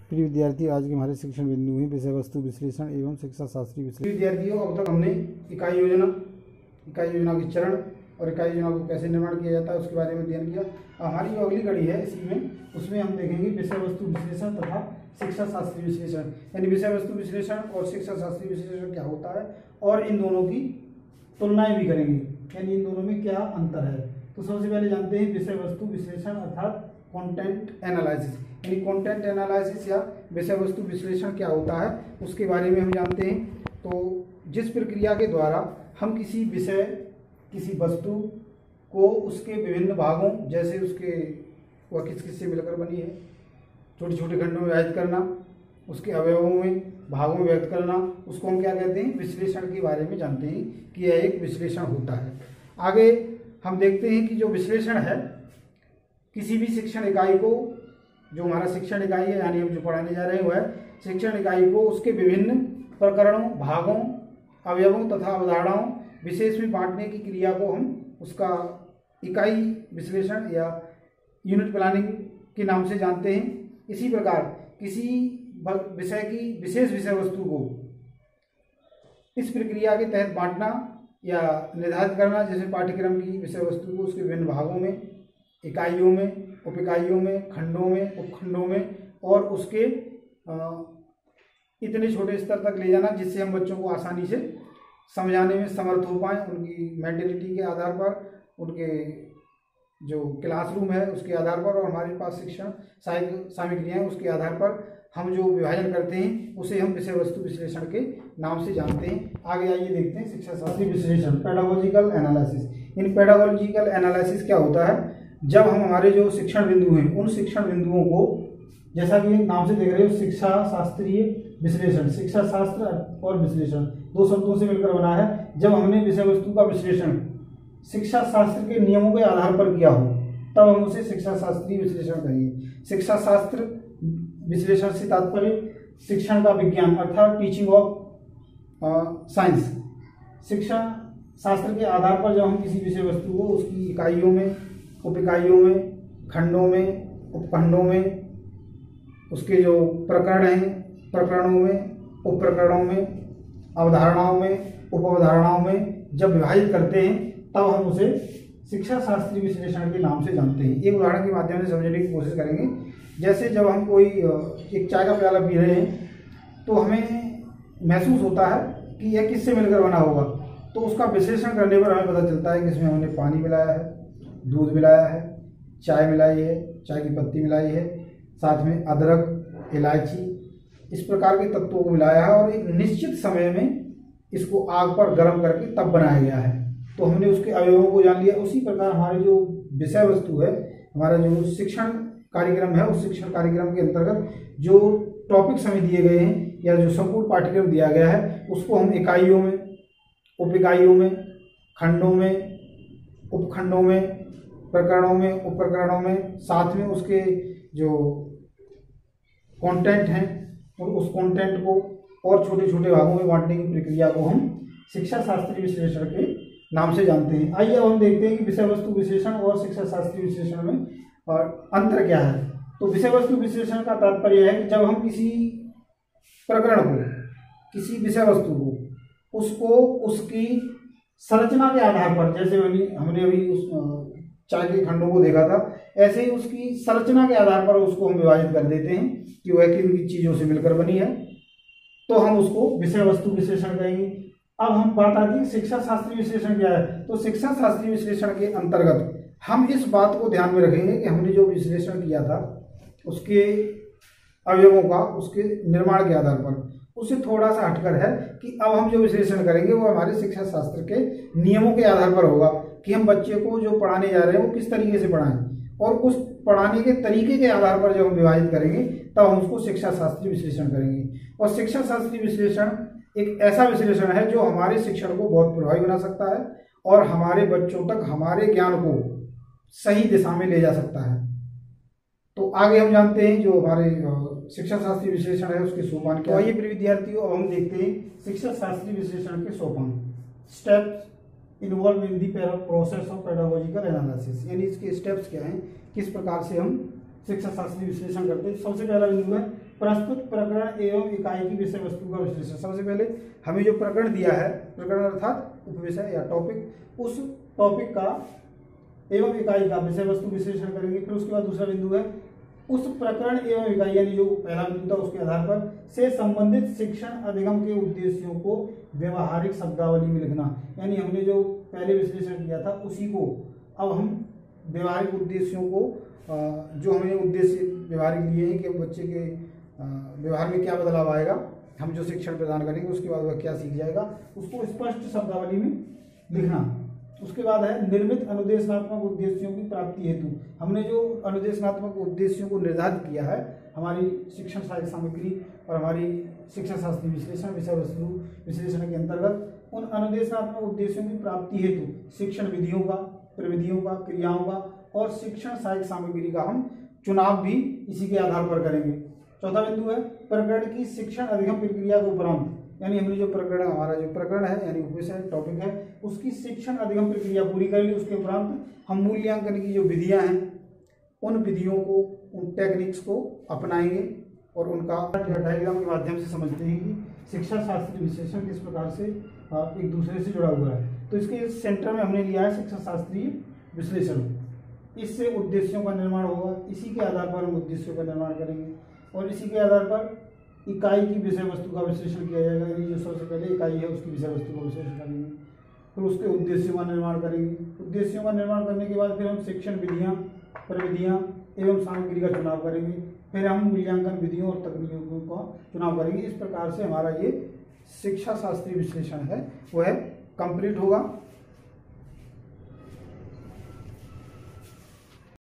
प्रिय विद्यार्थी, आज के हमारे शिक्षण बिंदु हैं विषय वस्तु विश्लेषण एवं शिक्षा शास्त्रीय विश्लेषण। विद्यार्थियों, अब तक हमने इकाई योजना के चरण और इकाई योजना को कैसे निर्माण किया जाता है उसके बारे में अध्ययन किया। हमारी जो अगली कड़ी है उसमें हम देखेंगे विषय वस्तु विश्लेषण तथा शिक्षा शास्त्रीय विश्लेषण। यानी विषय वस्तु विश्लेषण और शिक्षा शास्त्रीय विश्लेषण क्या होता है और इन दोनों की तुलनाएं भी करेंगे, यानी इन दोनों में क्या अंतर है। तो सबसे पहले जानते हैं विषय वस्तु विश्लेषण अर्थात कंटेंट एनालिसिस। यानी कंटेंट एनालिसिस या विषय वस्तु विश्लेषण क्या होता है उसके बारे में हम जानते हैं। तो जिस प्रक्रिया के द्वारा हम किसी विषय, किसी वस्तु को उसके विभिन्न भागों, जैसे वह किस किस से मिलकर बनी है, छोटे छोटे खंडों में विभाजित करना, उसके अवयवों में, भागों में व्यक्त करना, उसको हम क्या कहते हैं, विश्लेषण के बारे में जानते हैं कि यह एक विश्लेषण होता है। आगे हम देखते हैं कि जो विश्लेषण है, किसी भी शिक्षण इकाई को, जो हमारा शिक्षण इकाई है यानी हम जो पढ़ाने जा रहे हैं वह शिक्षण इकाई को उसके विभिन्न प्रकरणों, भागों, अवयवों तथा अवधारणाओं विशेष में बांटने की क्रिया को हम उसका इकाई विश्लेषण या यूनिट प्लानिंग के नाम से जानते हैं। इसी प्रकार किसी विषय की विशेष विषय वस्तु को इस प्रक्रिया के तहत बांटना या निर्धारित करना, जैसे पाठ्यक्रम की विषय वस्तु को उसके विभिन्न भागों में, इकाइयों में, उप इकाइयों में, खंडों में, उपखंडों में और उसके इतने छोटे स्तर तक ले जाना जिससे हम बच्चों को आसानी से समझाने में समर्थ हो पाएँ। उनकी मेंटेलिटी के आधार पर, उनके जो क्लासरूम है उसके आधार पर और हमारे पास शिक्षण सामग्रियाँ हैं उसके आधार पर हम जो विभाजन करते हैं उसे हम विषय वस्तु विश्लेषण के नाम से जानते हैं। आगे आइए देखते हैं शिक्षा शास्त्रीय विश्लेषण, पेडागोजिकल एनालिसिस। इन पेडागोजिकल एनालिसिस क्या होता है, जब हम हमारे जो शिक्षण बिंदु हैं उन शिक्षण बिंदुओं को, जैसा कि नाम से देख रहे हो, शिक्षा शास्त्रीय विश्लेषण, शिक्षा शास्त्र और विश्लेषण दो शब्दों से मिलकर बना है। जब हमने विषय वस्तु का विश्लेषण शिक्षा शास्त्र के नियमों के आधार पर किया हो तब हम उसे शिक्षा शास्त्रीय विश्लेषण कहेंगे। शिक्षा शास्त्र विश्लेषण से तात्पर्य शिक्षण का विज्ञान अर्थात टीचिंग ऑफ साइंस। शिक्षा शास्त्र के आधार पर जब हम किसी विषय वस्तु को उसकी इकाइयों में, उप इकाइयों में, खंडों में, उपखंडों में, उसके जो प्रकरण हैं, प्रकरणों में, उप प्रकरणों में, अवधारणाओं में, उप अवधारणाओं में जब विभाजित करते हैं तब हम उसे शिक्षा शास्त्रीय विश्लेषण के नाम से जानते हैं। एक उदाहरण के माध्यम से समझने की कोशिश करेंगे। जैसे जब हम कोई एक चाय का प्याला पी रहे हैं तो हमें महसूस होता है कि यह किससे मिलकर बना होगा, तो उसका विश्लेषण करने पर हमें पता चलता है कि इसमें हमने पानी मिलाया है, दूध मिलाया है, चाय मिलाई है, चाय की पत्ती मिलाई है, साथ में अदरक, इलायची, इस प्रकार के तत्वों को मिलाया है और एक निश्चित समय में इसको आग पर गर्म करके तब बनाया गया है। तो हमने उसके अवयवों को जान लिया। उसी प्रकार हमारी जो विषय वस्तु है, हमारा जो शिक्षण कार्यक्रम है, उस शिक्षण कार्यक्रम के अंतर्गत जो टॉपिक्स हमें दिए गए हैं या जो संपूर्ण पाठ्यक्रम दिया गया है उसको हम इकाइयों में, उप इकाइयों में, खंडों में, उपखंडों में, प्रकरणों में, उप प्रकरणों में, साथ में उसके जो कंटेंट हैं और उस कंटेंट को और छोटे छोटे भागों में बांटने की प्रक्रिया को हम शिक्षा शास्त्रीय विश्लेषण के नाम से जानते हैं। आइए अब हम देखते हैं कि विषय वस्तु विश्लेषण और शिक्षा शास्त्रीय विश्लेषण में अंतर क्या है। तो विषय वस्तु विश्लेषण का तात्पर्य है कि जब हम किसी प्रकरण को, किसी विषय वस्तु को, उसको उसकी संरचना के आधार पर, जैसे हमने अभी उस चाय के खंडों को देखा था, ऐसे ही उसकी संरचना के आधार पर उसको हम विभाजित कर देते हैं कि वह किन चीजों से मिलकर बनी है, तो हम उसको विषय वस्तु विश्लेषण कहेंगे। अब हम बात आती है शिक्षा शास्त्रीय विश्लेषण क्या है। तो शिक्षा शास्त्रीय विश्लेषण के अंतर्गत हम इस बात को ध्यान में रखेंगे कि हमने जो विश्लेषण किया था उसके अवयवों का, उसके निर्माण के आधार पर, उससे थोड़ा सा हटकर है कि अब हम जो विश्लेषण करेंगे वो हमारे शिक्षा शास्त्र के नियमों के आधार पर होगा कि हम बच्चे को जो पढ़ाने जा रहे हैं वो किस तरीके से पढ़ाएं, और उस पढ़ाने के तरीके के आधार पर जब हम विभाजित करेंगे तब हम उसको शिक्षा शास्त्रीय विश्लेषण करेंगे। और शिक्षा शास्त्रीय विश्लेषण एक ऐसा विश्लेषण है जो हमारे शिक्षण को बहुत प्रभावी बना सकता है और हमारे बच्चों तक हमारे ज्ञान को सही दिशा में ले जा सकता है। तो आगे हम जानते हैं जो हमारे शिक्षा शास्त्रीय विश्लेषण है उसके सोपान क्या है। तो आइए प्रिय विद्यार्थियों, अब हम देखते हैं शिक्षा शास्त्रीय विश्लेषण के सोपान, steps involve in the process of pedagogical analysis. यानी इसके स्टेप्स क्या हैं, किस प्रकार से हम शिक्षा शास्त्रीय विश्लेषण करते हैं। सबसे पहला बिंदु है प्रस्तुत प्रकरण एवं इकाई की विषय वस्तु का विश्लेषण। सबसे पहले हमें जो प्रकरण दिया है, प्रकरण अर्थात उपविषय या टॉपिक, उस टॉपिक का एवं इकाई का विषय वस्तु विश्लेषण करेंगे। फिर उसके बाद दूसरा बिंदु है उस प्रकरण एवं इकाई, यानी जो पहला बिंदु था उसके आधार पर से संबंधित शिक्षण अधिगम के उद्देश्यों को व्यवहारिक शब्दावली में लिखना। यानी हमने जो पहले विश्लेषण किया था उसी को अब हम व्यवहारिक उद्देश्यों को, जो हमने उद्देश्य व्यवहारिक लिए हैं कि बच्चे के व्यवहार में क्या बदलाव आएगा, हम जो शिक्षण प्रदान करेंगे उसके बाद वह क्या सीख जाएगा, उसको स्पष्ट शब्दावली में लिखना। उसके बाद है निर्मित अनुदेशनात्मक उद्देश्यों की प्राप्ति हेतु। हमने जो अनुदेशनात्मक उद्देश्यों को निर्धारित किया है हमारी शिक्षण सहायक सामग्री और हमारी शिक्षा शास्त्री विश्लेषण विषय वस्तु विश्लेषण के अंतर्गत, उन अनुदेशनात्मक उद्देश्यों की प्राप्ति हेतु शिक्षण विधियों का, प्रविधियों का, क्रियाओं का और शिक्षण सहायक सामग्री का हम चुनाव भी इसी के आधार पर करेंगे। चौथा बिंदु है प्रकरण की शिक्षण अधिगम प्रक्रिया के उपरांत, यानी हमने जो प्रकरण, हमारा जो प्रकरण है यानी उपविषय टॉपिक है, उसकी शिक्षण अधिगम प्रक्रिया पूरी कर ली। उसके उपरांत हम मूल्यांकन की जो विधियां हैं उन विधियों को, उन टेक्निक्स को अपनाएंगे और उनका डायग्राम के माध्यम से समझते हैं कि शिक्षा शास्त्री विश्लेषण किस प्रकार से एक दूसरे से जुड़ा हुआ है। तो इसके सेंटर में हमने लिया है शिक्षा शास्त्रीय विश्लेषण। इससे उद्देश्यों का निर्माण होगा, इसी के आधार पर हम उद्देश्यों का निर्माण करेंगे और इसी के आधार पर इकाई की विषय वस्तु का विश्लेषण किया जाएगा। यानी जो सबसे पहले इकाई है उसकी विषय वस्तु का विश्लेषण करेंगे, फिर उसके उद्देश्यों का निर्माण करेंगे। उद्देश्यों का निर्माण करने के बाद फिर हम शिक्षण विधियां, प्रविधियां एवं सामग्री का चुनाव करेंगे, फिर हम मूल्यांकन विधियों और तकनीकों का चुनाव करेंगे। इस प्रकार से हमारा ये शिक्षा शास्त्रीय विश्लेषण है वह कंप्लीट होगा।